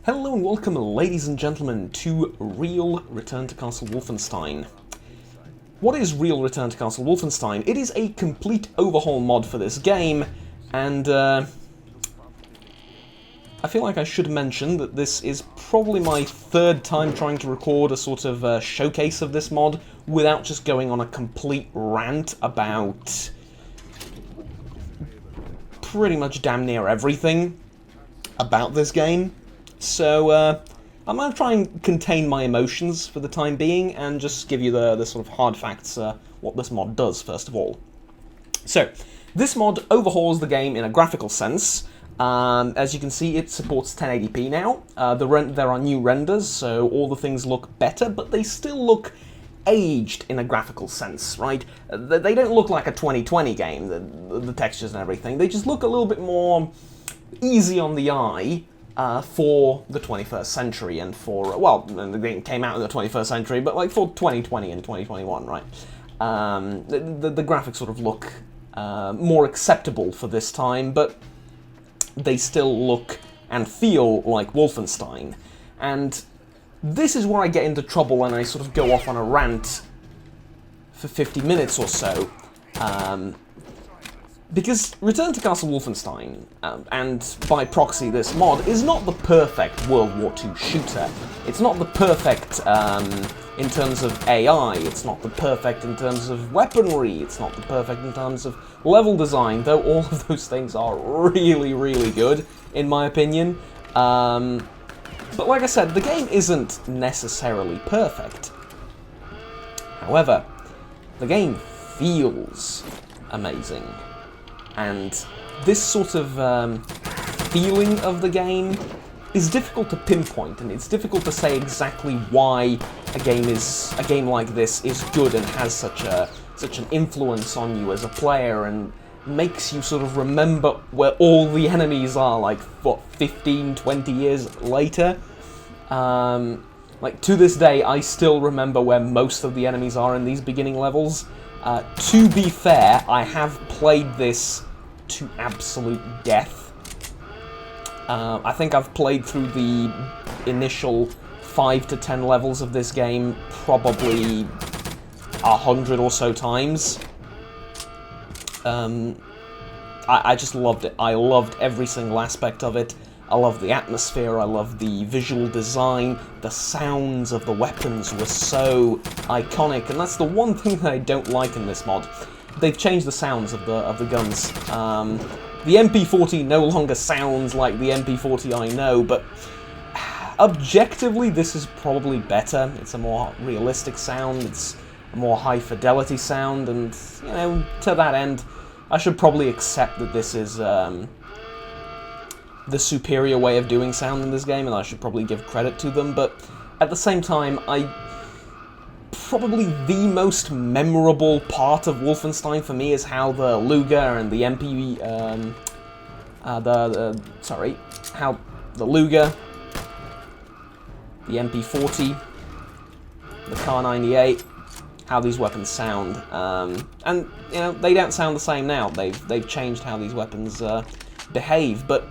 Hello and welcome, ladies and gentlemen, to Real Return to Castle Wolfenstein. What is Real Return to Castle Wolfenstein? It is a complete overhaul mod for this game, and I feel like I should mention that this is probably my third time trying to record a sort of showcase of this mod without just going on a complete rant about pretty much damn near everything about this game. So, I'm going to try and contain my emotions for the time being and just give you the sort of hard facts, what this mod does, first of all. So, this mod overhauls the game in a graphical sense. As you can see, it supports 1080p now. There are new renders, so all the things look better, but they still look aged in a graphical sense, right? They don't look like a 2020 game, the textures and everything. They just look a little bit more easy on the eye. For the 21st century and for, well, the game came out in the 21st century, but like for 2020 and 2021, right? The graphics sort of look more acceptable for this time, but they still look and feel like Wolfenstein. And this is where I get into trouble when I sort of go off on a rant for 50 minutes or so. Because Return to Castle Wolfenstein, and by proxy this mod, is not the perfect World War II shooter. It's not the perfect in terms of AI, it's not the perfect in terms of weaponry, it's not the perfect in terms of level design, though all of those things are really, really good, in my opinion. But like I said, the game isn't necessarily perfect. However, the game feels amazing. And this sort of feeling of the game is difficult to pinpoint, and it's difficult to say exactly why a game like this is good and has such an influence on you as a player and makes you sort of remember where all the enemies are, like, what, 15, 20 years later? Like, to this day, I still remember where most of the enemies are in these beginning levels. To be fair, I have played this to absolute death. I think I've played through the initial 5 to 10 levels of this game probably 100 or so times. I just loved it. I loved every single aspect of it. I loved the atmosphere, I loved the visual design, the sounds of the weapons were so iconic, and that's the one thing that I don't like in this mod. They've changed the sounds of the guns. The MP40 no longer sounds like the MP40 I know, but objectively this is probably better. It's a more realistic sound, it's a more high fidelity sound, and, you know, to that end, I should probably accept that this is the superior way of doing sound in this game, and I should probably give credit to them, but at the same time, probably the most memorable part of Wolfenstein for me is how the Luger and the how the Luger, the MP40, the Kar98, how these weapons sound, and, you know, they don't sound the same now. They've changed how these weapons behave, but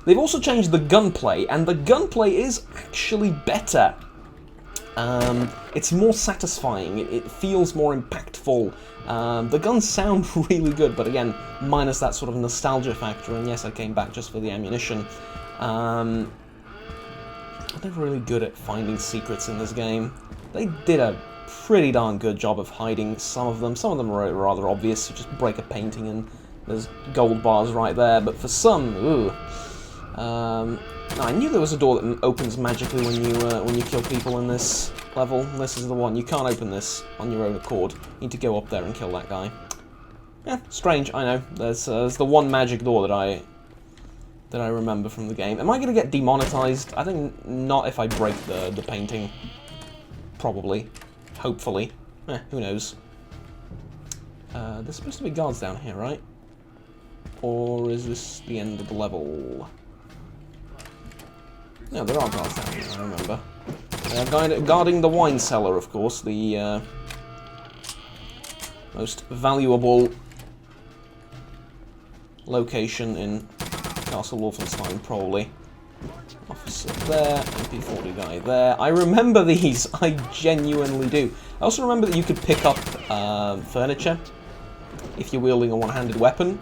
they've also changed the gunplay, and the gunplay is actually better. It's more satisfying, it feels more impactful. The guns sound really good, but again, minus that sort of nostalgia factor, and yes, I came back just for the ammunition. I'm never really good at finding secrets in this game. They did a pretty darn good job of hiding some of them. Some of them are rather obvious, you just break a painting and there's gold bars right there, but for some, ooh. I knew there was a door that opens magically when you kill people in this level. This is the one. You can't open this on your own accord. You need to go up there and kill that guy. Yeah, strange, I know. There's the one magic door that I remember from the game. Am I going to get demonetized? I think not if I break the painting. Probably. Hopefully. Who knows. There's supposed to be guards down here, right? Or is this the end of the level? No, there are guards down here, I remember. Guarding the wine cellar, of course, the most valuable location in Castle Wolfenstein, probably. Officer there, MP40 guy there. I remember these, I genuinely do. I also remember that you could pick up furniture if you're wielding a one-handed weapon.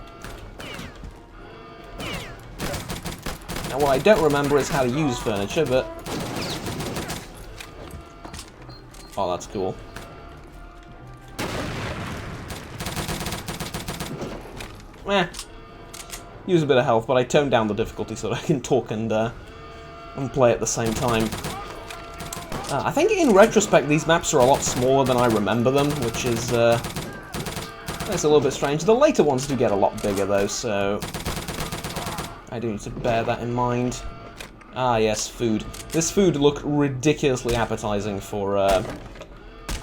Now, what I don't remember is how to use furniture, but... Oh, that's cool. Use a bit of health, but I toned down the difficulty so that I can talk and play at the same time. I think in retrospect these maps are a lot smaller than I remember them, which is it's a little bit strange. The later ones do get a lot bigger though, so I do need to bear that in mind. Ah yes, food. This food looked ridiculously appetizing for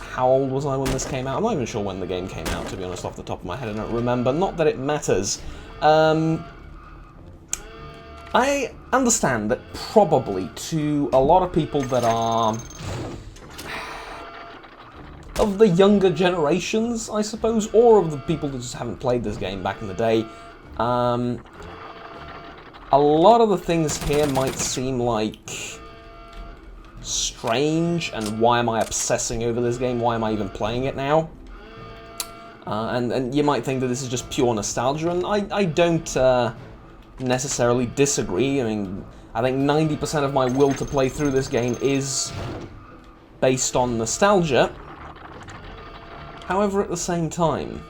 how old was I when this came out? I'm not even sure when the game came out, to be honest, off the top of my head. I don't remember. Not that it matters. I understand that probably to a lot of people that are of the younger generations, I suppose, or of the people that just haven't played this game back in the day, a lot of the things here might seem like strange, and why am I obsessing over this game? Why am I even playing it now? And you might think that this is just pure nostalgia, and I don't necessarily disagree. I mean, I think 90% of my will to play through this game is based on nostalgia. However, at the same time,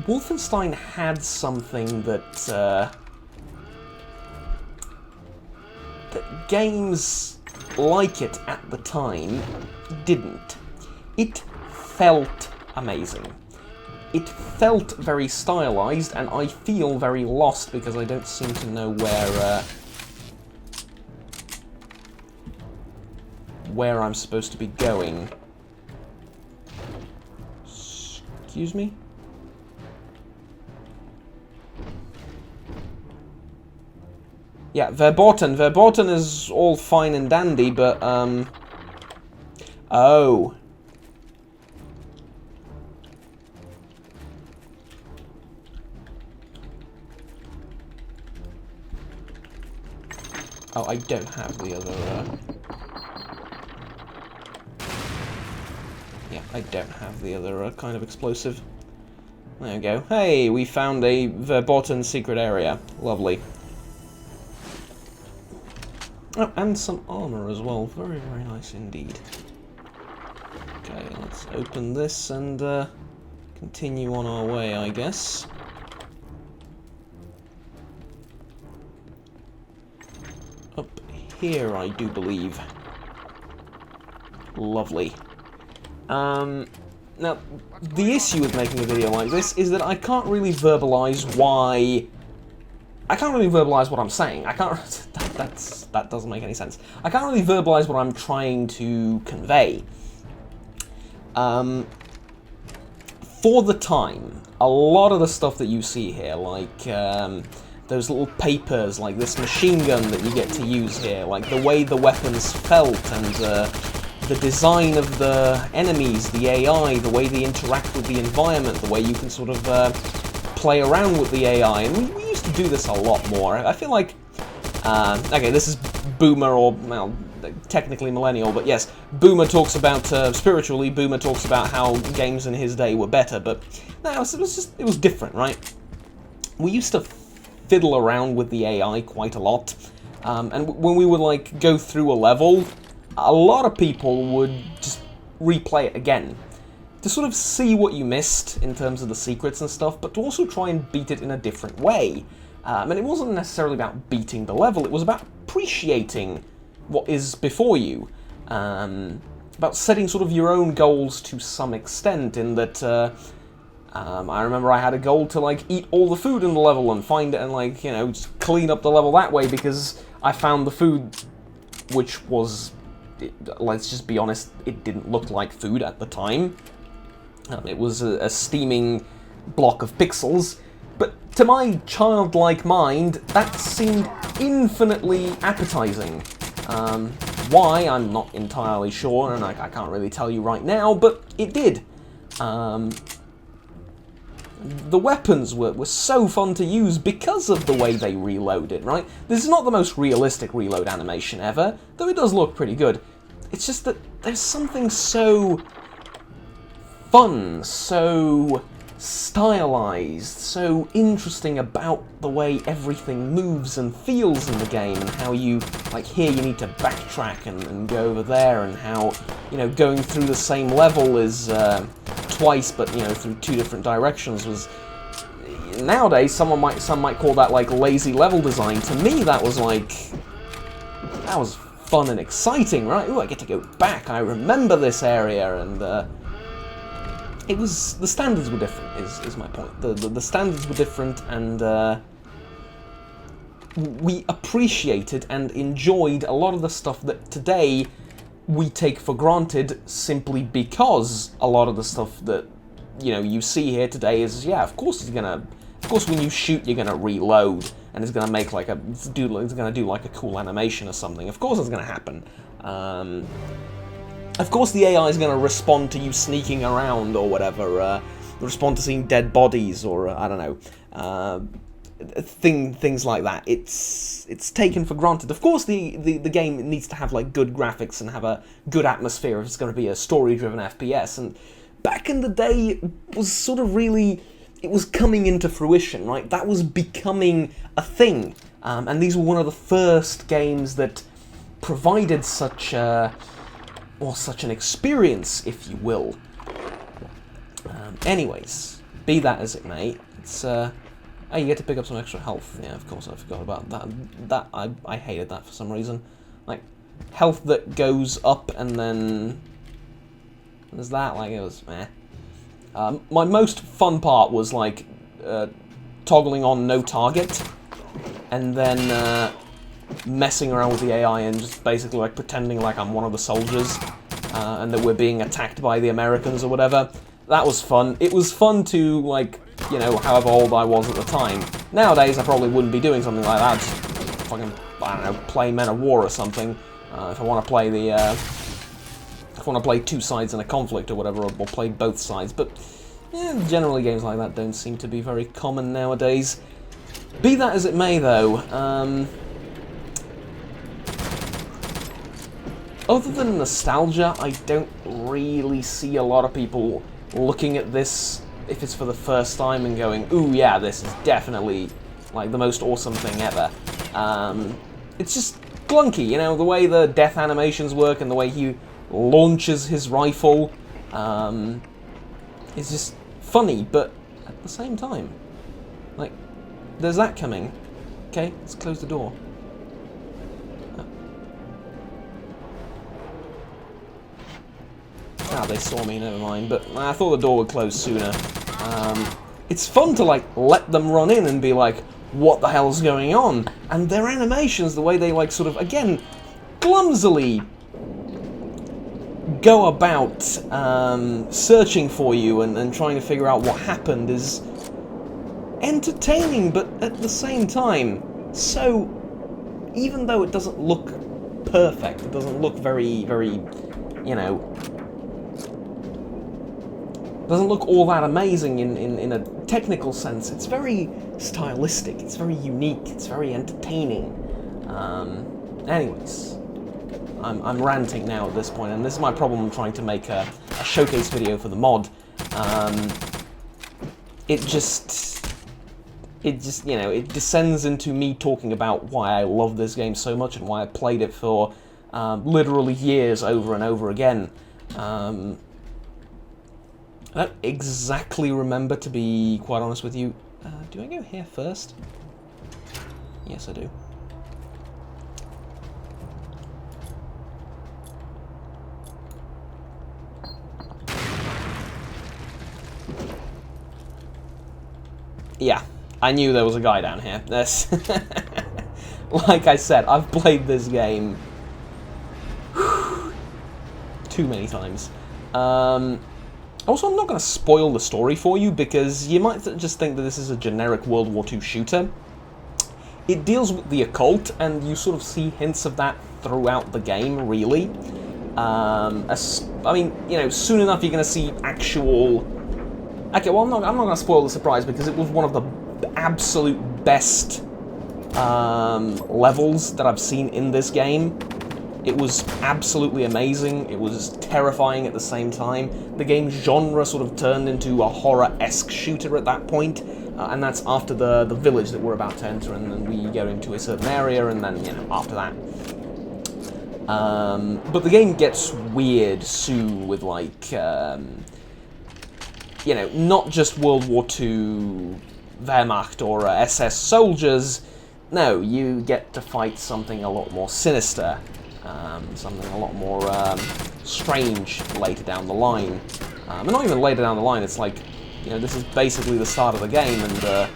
Wolfenstein had something that that games like it at the time didn't. It felt amazing. It felt very stylized, and I feel very lost because I don't seem to know where I'm supposed to be going. Excuse me? Yeah, verboten. Verboten is all fine and dandy, but, oh. Oh, I don't have the other, yeah, I don't have the other kind of explosive. There we go. Hey, we found a verboten secret area. Lovely. Oh, and some armor as well. Very, very nice indeed. Okay, let's open this and continue on our way, I guess. Up here, I do believe. Lovely. Now, the issue with making a video like this is that I can't really verbalize why... I can't really verbalize what I'm saying. I can't... that doesn't make any sense. I can't really verbalize what I'm trying to convey. For the time, a lot of the stuff that you see here, like those little papers, like this machine gun that you get to use here, like the way the weapons felt, and the design of the enemies, the AI, the way they interact with the environment, the way you can sort of play around with the AI, and we used to do this a lot more. I feel like, okay, this is Boomer, or, well, technically Millennial, but yes, Boomer talks about, spiritually, Boomer talks about how games in his day were better, but no, it was different, right? We used to fiddle around with the AI quite a lot, and when we would, like, go through a level, a lot of people would just replay it again to sort of see what you missed in terms of the secrets and stuff, but to also try and beat it in a different way. And it wasn't necessarily about beating the level, it was about appreciating what is before you. About setting sort of your own goals to some extent, in that I remember I had a goal to, like, eat all the food in the level and find it and, like, you know, just clean up the level that way, because I found the food, which was, let's just be honest, it didn't look like food at the time. It was a steaming block of pixels, but to my childlike mind, that seemed infinitely appetizing. Why, I'm not entirely sure, and I can't really tell you right now, but it did. The weapons were so fun to use because of the way they reloaded, right? This is not the most realistic reload animation ever, though it does look pretty good. It's just that there's something so fun, so stylized, so interesting about the way everything moves and feels in the game, and how you, like here you need to backtrack and go over there, and how, you know, going through the same level is twice, but, you know, through two different directions was... Nowadays, some might call that, like, lazy level design. To me, that was, like... that was fun and exciting, right? Ooh, I get to go back, I remember this area, and, it was... the standards were different, is my point. The standards were different, and, we appreciated and enjoyed a lot of the stuff that today we take for granted, simply because a lot of the stuff that, you know, you see here today is, yeah, of course when you shoot you're gonna reload, and it's gonna make like it's gonna do like a cool animation or something. Of course it's gonna happen. Of course the AI is gonna respond to you sneaking around or whatever, respond to seeing dead bodies, or I don't know, things like that. It's taken for granted. Of course, the game needs to have like good graphics and have a good atmosphere if it's going to be a story-driven FPS. And back in the day, it was sort of really, it was coming into fruition, right? That was becoming a thing, and these were one of the first games that provided such an experience, if you will. Anyways, be that as it may, it's oh, you get to pick up some extra health. Yeah, of course, I forgot about that. I hated that for some reason. Like, health that goes up and then... there's that, like, it was meh. My most fun part was, like, toggling on no target, and then messing around with the AI and just basically, like, pretending like I'm one of the soldiers, and that we're being attacked by the Americans or whatever. That was fun. It was fun to, like, you know, however old I was at the time. Nowadays, I probably wouldn't be doing something like that. Just fucking, I don't know, play Men of War or something. If I want to play the, if I want to play two sides in a conflict or whatever, or play both sides. But generally, games like that don't seem to be very common nowadays. Be that as it may, though, other than nostalgia, I don't really see a lot of people looking at this, if it's for the first time, and going, ooh, yeah, this is definitely, like, the most awesome thing ever. It's just clunky, you know, the way the death animations work and the way he launches his rifle, is just funny, but at the same time, like, there's that coming. Okay, let's close the door. Ah, they saw me, never mind, but I thought the door would close sooner. It's fun to, like, let them run in and be like, what the hell's going on? And their animations, the way they, like, sort of, again, clumsily go about searching for you and trying to figure out what happened is entertaining, but at the same time, so, even though it doesn't look perfect, it doesn't look very, you know, doesn't look all that amazing in a technical sense, it's very stylistic, it's very unique, it's very entertaining. Anyways, I'm ranting now at this point, and this is my problem trying to make a showcase video for the mod. It just, you know, it descends into me talking about why I love this game so much and why I played it for literally years over and over again. I don't exactly remember, to be quite honest with you. Do I go here first? Yes, I do. Yeah, I knew there was a guy down here. This, like I said, I've played this game too many times. Also, I'm not going to spoil the story for you, because you might just think that this is a generic World War II shooter. It deals with the occult, and you sort of see hints of that throughout the game, really. I mean, you know, soon enough you're going to see actual Okay, well, I'm not going to spoil the surprise because it was one of the absolute best levels that I've seen in this game. It was absolutely amazing. It was terrifying at the same time. The game's genre sort of turned into a horror-esque shooter at that point, and that's after the village that we're about to enter, and then we go into a certain area, and then, you know, after that. But the game gets weird soon with, like, you know, not just World War II Wehrmacht or SS soldiers. No, you get to fight something a lot more sinister. Something a lot more strange later down the line. And not even later down the line, it's like, you know, this is basically the start of the game, and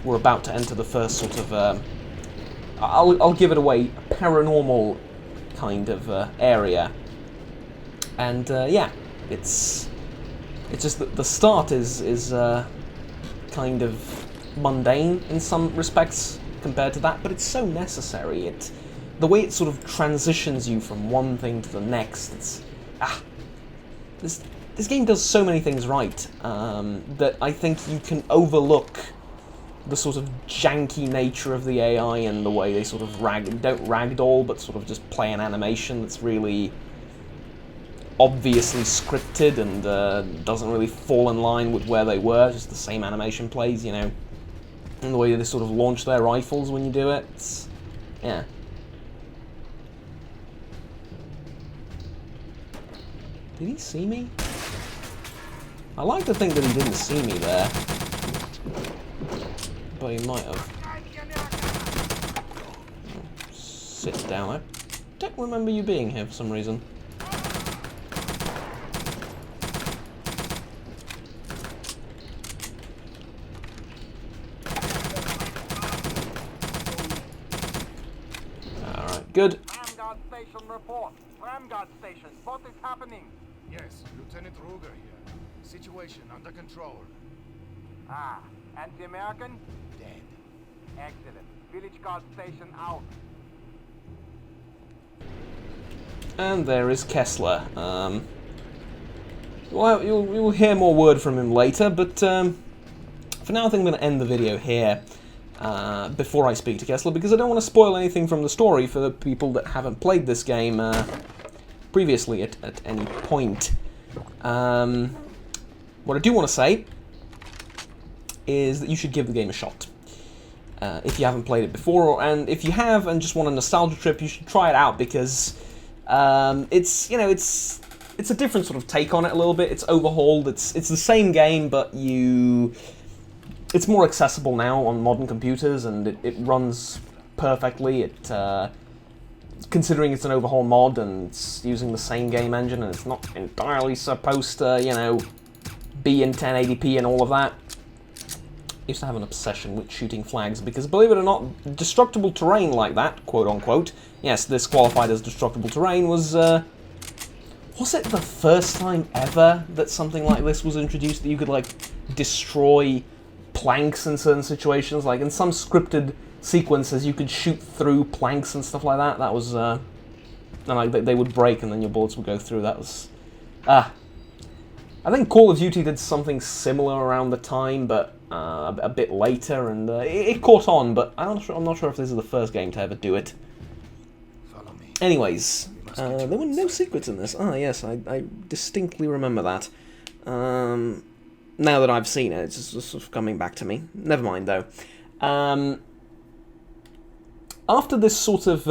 we're about to enter the first sort of, I'll give it away, paranormal kind of area. And yeah, it's just that the start is kind of mundane in some respects compared to that, but it's so necessary. The way it sort of transitions you from one thing to the next, this game does so many things right that I think you can overlook the sort of janky nature of the AI and the way they sort of don't ragdoll, but sort of just play an animation that's really obviously scripted and doesn't really fall in line with where they were, just the same animation plays, you know, and the way they sort of launch their rifles when you do it. Yeah. Did he see me? I like to think that he didn't see me there, but he might have. Sit down. I don't remember you being here for some reason. Alright, good. Ramguard station report. Ramguard station. What is happening? Yes, Lieutenant Ruger here. Situation under control. Ah, anti-American? Dead. Excellent. Village guard station out. And there is Kessler. Well, you'll hear more word from him later, but for now I think I'm going to end the video here before I speak to Kessler, because I don't want to spoil anything from the story for the people that haven't played this game previously at any point. What I do want to say is that you should give the game a shot. If you haven't played it before, and if you have and just want a nostalgia trip, you should try it out, because it's, you know, it's a different sort of take on it a little bit. It's overhauled. It's the same game, but it's more accessible now on modern computers, and it runs perfectly. Considering it's an overhaul mod and it's using the same game engine, and it's not entirely supposed to, you know, be in 1080p and all of that. I used to have an obsession with shooting flags, because believe it or not, Destructible Terrain like that, quote unquote, yes, this qualified as Destructible Terrain, was it the first time ever that something like this was introduced, that you could, like, destroy planks in certain situations? Like, in some scripted sequences, you could shoot through planks and stuff like that. That was, and like, they would break and then your bullets would go through. That was, I think Call of Duty did something similar around the time, but a bit later, and it caught on, but I'm not sure if this is the first game to ever do it. Follow me. Anyways, there were no secrets in this. Ah, yes, I distinctly remember that. Now that I've seen it, it's just sort of coming back to me. Never mind, though. After this sort of,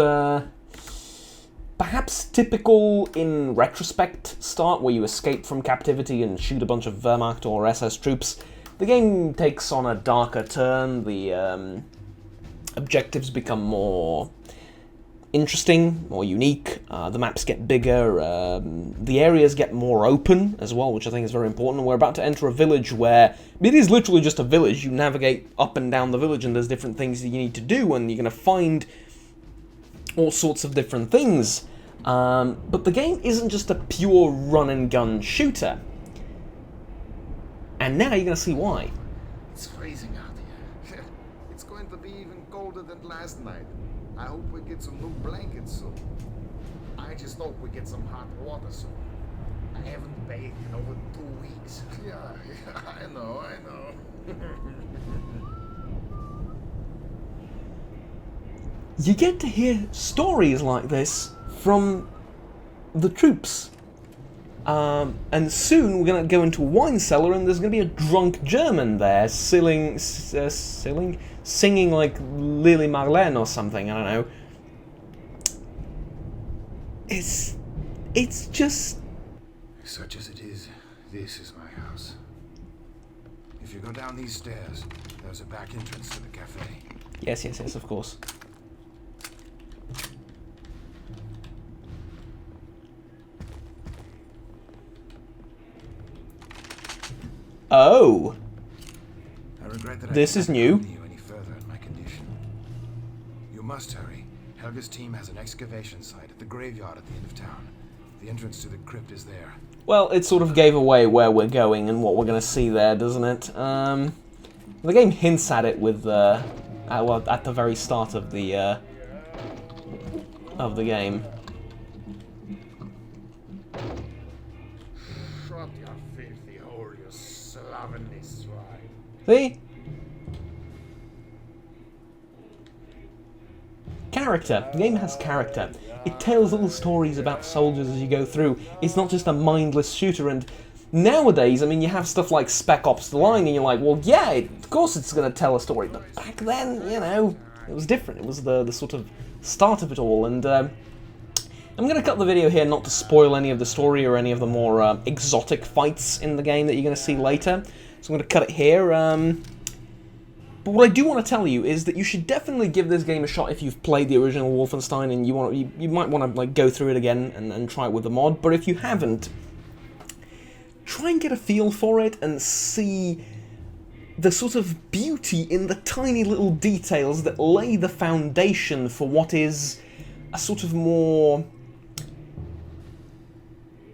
perhaps typical in retrospect start, where you escape from captivity and shoot a bunch of Wehrmacht or SS troops, the game takes on a darker turn. The objectives become more interesting, more unique, the maps get bigger, the areas get more open as well, which I think is very important. We're about to enter a village where it is literally just a village. You navigate up and down the village and there's different things that you need to do, and you're going to find all sorts of different things. But the game isn't just a pure run and gun shooter. And now you're going to see why. It's freezing out here. It's going to be even colder than last night. I hope we get some new blankets soon. I just hope we get some hot water soon. I haven't bathed in over 2 weeks. Yeah, I know. You get to hear stories like this from the troops. And soon we're going to go into a wine cellar and there's going to be a drunk German there singing like Lily Marlene or something, I don't know. It's just... Such as it is, this is my house. If you go down these stairs, there's a back entrance to the cafe. Yes, of course. Oh! I regret that this I is can't new. accompany you any further in my condition. You must hurry. Helga's team has an excavation site at the graveyard at the end of town. The entrance to the crypt is there. Well, it sort of gave away where we're going and what we're going to see there, doesn't it? The game hints at it with, well, at the very start of the game. Shut your filthy hole, you slovenly swine. See? Character. The game has character. It tells little stories about soldiers as you go through. It's not just a mindless shooter, and nowadays, I mean, you have stuff like Spec Ops: The Line, and you're like, well, yeah, of course it's going to tell a story, but back then, you know, it was different. It was the sort of start of it all, and I'm going to cut the video here not to spoil any of the story or any of the more exotic fights in the game that you're going to see later, so I'm going to cut it here. But what I do want to tell you is that you should definitely give this game a shot if you've played the original Wolfenstein and you might want to like go through it again and try it with the mod. But if you haven't, try and get a feel for it and see the sort of beauty in the tiny little details that lay the foundation for what is a sort of more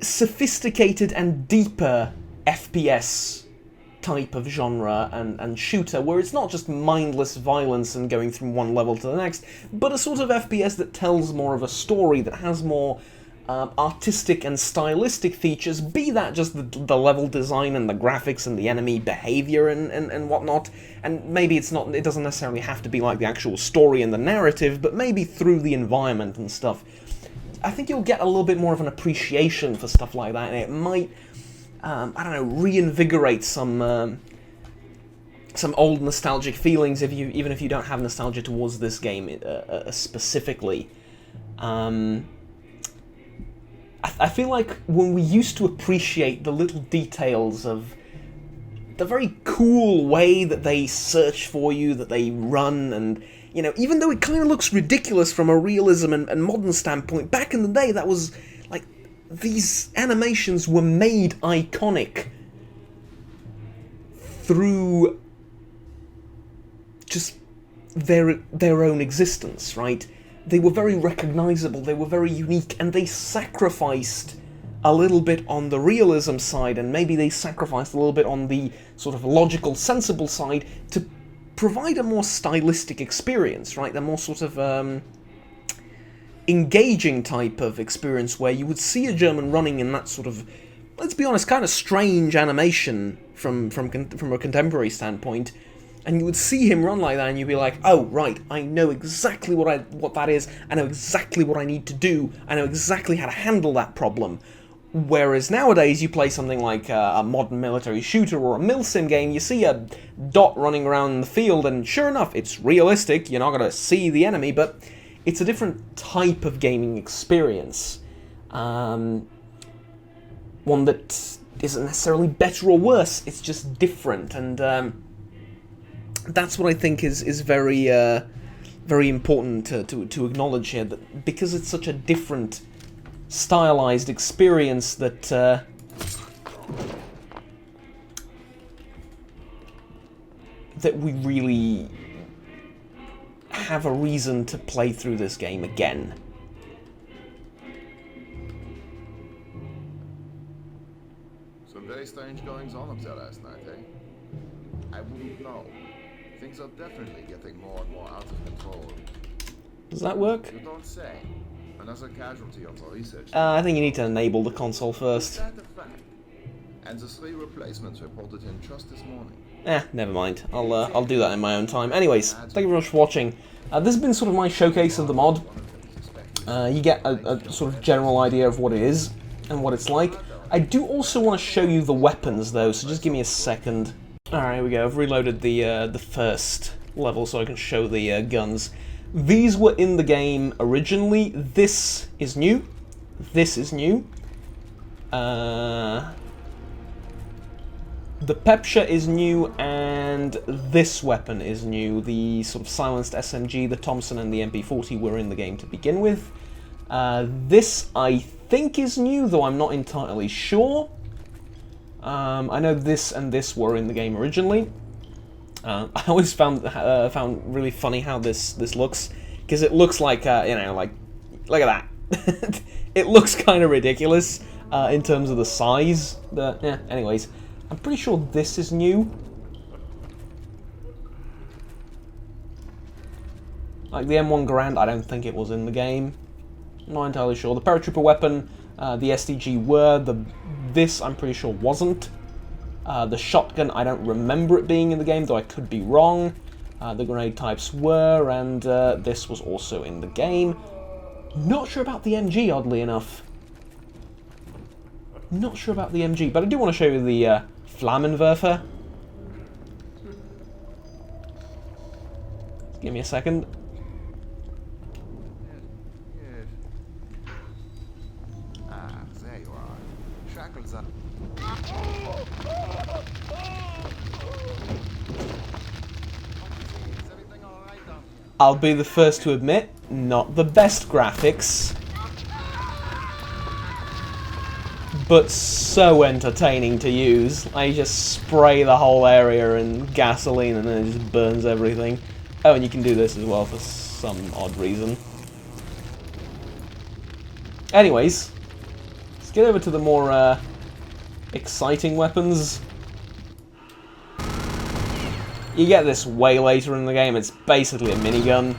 sophisticated and deeper FPS type of genre and shooter, where it's not just mindless violence and going from one level to the next, but a sort of FPS that tells more of a story, that has more artistic and stylistic features, be that just the level design and the graphics and the enemy behavior and whatnot, and maybe it doesn't necessarily have to be like the actual story and the narrative, but maybe through the environment and stuff. I think you'll get a little bit more of an appreciation for stuff like that, and it might I don't know, reinvigorate some old nostalgic feelings even if you don't have nostalgia towards this game specifically. I feel like when we used to appreciate the little details of the very cool way that they search for you, that they run, and you know, even though it kind of looks ridiculous from a realism and modern standpoint, back in the day that was like, these animations were made iconic through just their own existence, right? They were very recognizable, they were very unique, and they sacrificed a little bit on the realism side, and maybe they sacrificed a little bit on the sort of logical, sensible side to provide a more stylistic experience, right? The more sort of engaging type of experience where you would see a German running in that sort of, let's be honest, kind of strange animation from a contemporary standpoint, and you would see him run like that and you'd be like, oh right, I know exactly what that is, I know exactly what I need to do, I know exactly how to handle that problem. Whereas nowadays you play something like a modern military shooter or a milsim game, you see a dot running around the field and sure enough, it's realistic, you're not going to see the enemy, but it's a different type of gaming experience. One that isn't necessarily better or worse, it's just different, and that's what I think is very very important to acknowledge here, that because it's such a different stylized experience that that we really have a reason to play through this game again. Some very strange goings on up there last night, eh? I wouldn't know. Things are definitely getting more and more out of control. Does that work? You don't say. Another casualty of our research. I think you need to enable the console first. That a fact? And the 3 replacements reported in just this morning. Never mind. I'll do that in my own time. Anyways, thank you very much for watching. This has been sort of my showcase of the mod. You get a sort of general idea of what it is and what it's like. I do also want to show you the weapons though, so just give me a second. Alright, here we go. I've reloaded the first level so I can show the guns. These were in the game originally. This is new. This is new. The Pepsha is new, and this weapon is new. The sort of silenced SMG, the Thompson, and the MP40 were in the game to begin with. This, I think, is new, though I'm not entirely sure. I know this and this were in the game originally. I always found really funny how this looks, because it looks like you know, like look at that. It looks kind of ridiculous in terms of the size. But yeah, anyways, I'm pretty sure this is new. Like the M1 Garand, I don't think it was in the game. Not entirely sure. The paratrooper weapon, the SDG were. This I'm pretty sure wasn't. The shotgun, I don't remember it being in the game, though I could be wrong. The grenade types were, and this was also in the game. Not sure about the MG, oddly enough. Not sure about the MG, but I do want to show you the Flammenwerfer. Give me a second. There you are. Shackles up. I'll be the first to admit, not the best graphics, but so entertaining to use. I just spray the whole area in gasoline and then it just burns everything. Oh, and you can do this as well for some odd reason. Anyways, let's get over to the more exciting weapons. You get this way later in the game. It's basically a minigun.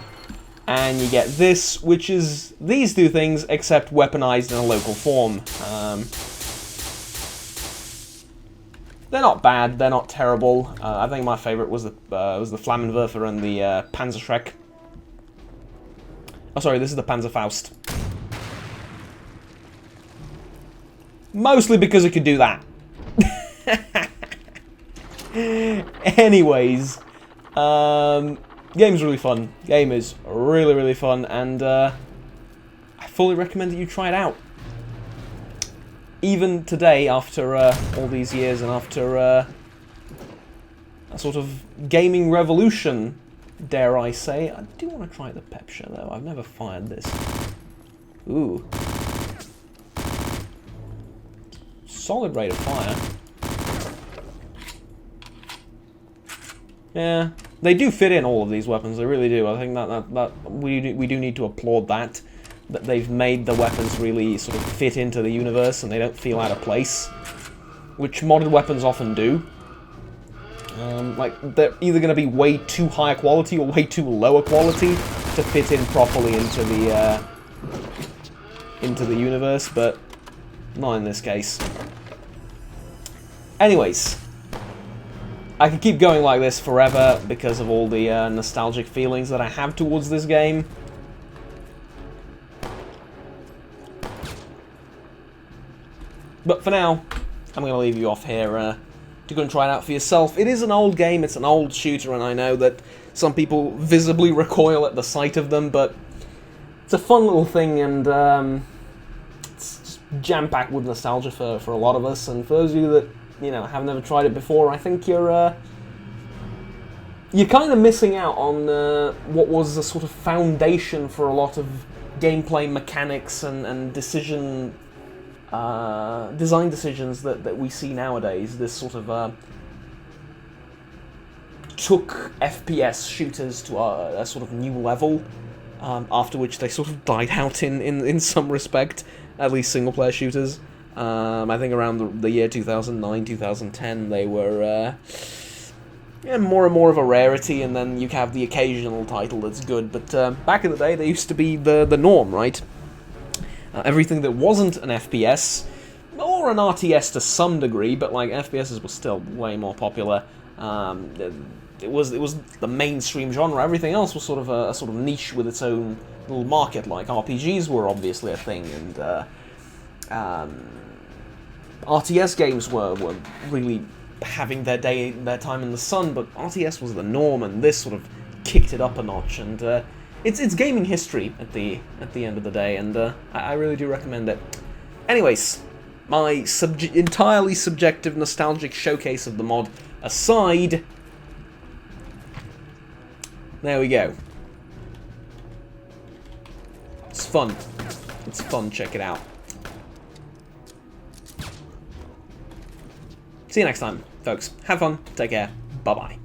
And you get this, which is these two things, except weaponized in a local form. They're not bad. They're not terrible. I think my favorite was the Flammenwerfer and the Panzerschreck. Oh, sorry, this is the Panzerfaust. Mostly because it could do that. Anyways, game's really fun. Game is really, really fun, and I fully recommend that you try it out. Even today, after all these years, and after a sort of gaming revolution, dare I say, I do want to try the Pepsha, though. I've never fired this. Ooh. Solid rate of fire. Yeah, they do fit in all of these weapons. They really do. I think that we do need to applaud that they've made the weapons really sort of fit into the universe and they don't feel out of place, which modded weapons often do. Like they're either going to be way too high quality or way too lower quality to fit in properly into the universe, but not in this case. Anyways. I could keep going like this forever because of all the nostalgic feelings that I have towards this game. But for now, I'm going to leave you off here to go and try it out for yourself. It is an old game, it's an old shooter, and I know that some people visibly recoil at the sight of them, but it's a fun little thing, and it's jam-packed with nostalgia for a lot of us, and for those of you that have never tried it before, I think you're kind of missing out on what was a sort of foundation for a lot of gameplay mechanics and design decisions that we see nowadays. This sort of took FPS shooters to a sort of new level, after which they sort of died out in some respect, at least single-player shooters. I think around the year 2009, 2010, they were more and more of a rarity, and then you have the occasional title that's good, but back in the day, they used to be the norm, right? Everything that wasn't an FPS, or an RTS to some degree, but like FPSs were still way more popular. It was the mainstream genre. Everything else was sort of a sort of niche with its own little market. Like RPGs were obviously a thing, and RTS games were really having their time in the sun. But RTS was the norm, and this sort of kicked it up a notch. And it's gaming history at the end of the day, and I really do recommend it. Anyways, my entirely subjective, nostalgic showcase of the mod aside, there we go. It's fun. It's fun, check it out. See you next time, folks. Have fun, take care, bye-bye.